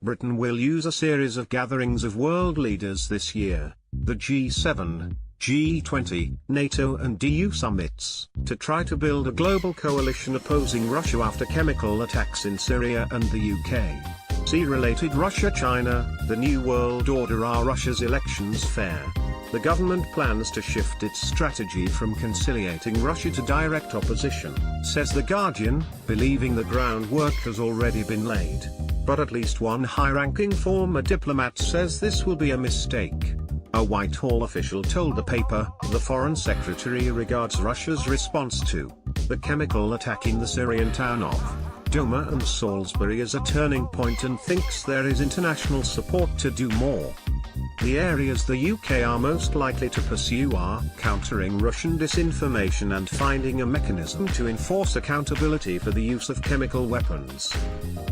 Britain will use a series of gatherings of world leaders this year, the G7, G20, Nato and EU summits, to try to build a global coalition opposing Russia after chemical attacks in Syria and the UK. See related Russia-China, the New World Order. Are Russia's elections fair? The government plans to shift its strategy from conciliating Russia to direct opposition, says The Guardian, believing the groundwork has already been laid. But at least one high-ranking former diplomat says this will be a mistake. A Whitehall official told the paper, the Foreign Secretary regards Russia's response to the chemical attack in the Syrian town of Douma and Salisbury as a turning point and thinks there is international support to do more. The areas the UK are most likely to pursue are countering Russian disinformation and finding a mechanism to enforce accountability for the use of chemical weapons.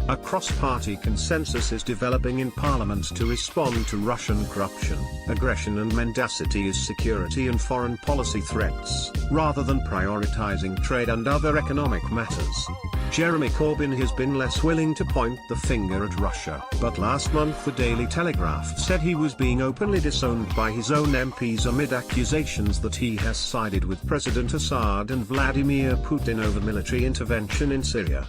A cross-party consensus is developing in Parliament to respond to Russian corruption, aggression and mendacity as security and foreign policy threats, rather than prioritising trade and other economic matters. Jeremy Corbyn has been less willing to point the finger at Russia, but last month the Daily Telegraph said he was being openly disowned by his own MPs amid accusations that he has sided with President Assad and Vladimir Putin over military intervention in Syria.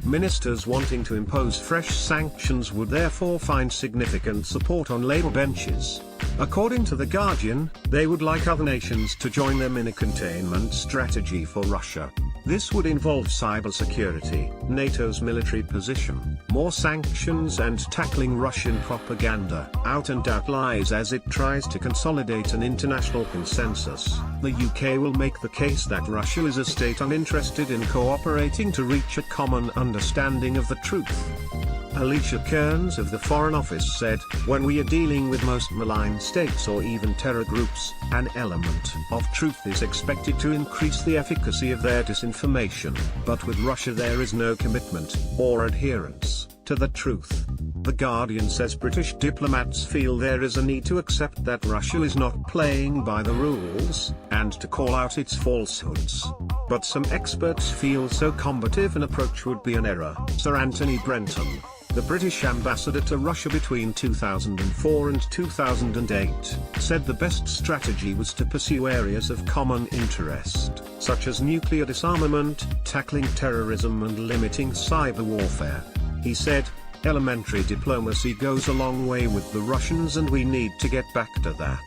Ministers wanting to impose fresh sanctions would therefore find significant support on Labour benches. According to The Guardian, they would like other nations to join them in a containment strategy for Russia. This would involve cybersecurity, NATO's military position, more sanctions and tackling Russian propaganda, out-and-out lies as it tries to consolidate an international consensus. The UK will make the case that Russia is a state uninterested in cooperating to reach a common understanding of the truth. Alicia Kearns of the Foreign Office said, when we are dealing with most malign states or even terror groups, an element of truth is expected to increase the efficacy of their disinformation, but with Russia there is no commitment, or adherence, to the truth. The Guardian says British diplomats feel there is a need to accept that Russia is not playing by the rules, and to call out its falsehoods. But some experts feel so combative an approach would be an error. Sir Anthony Brenton, the British ambassador to Russia between 2004 and 2008, said the best strategy was to pursue areas of common interest, such as nuclear disarmament, tackling terrorism and limiting cyber warfare. He said, elementary diplomacy goes a long way with the Russians and we need to get back to that.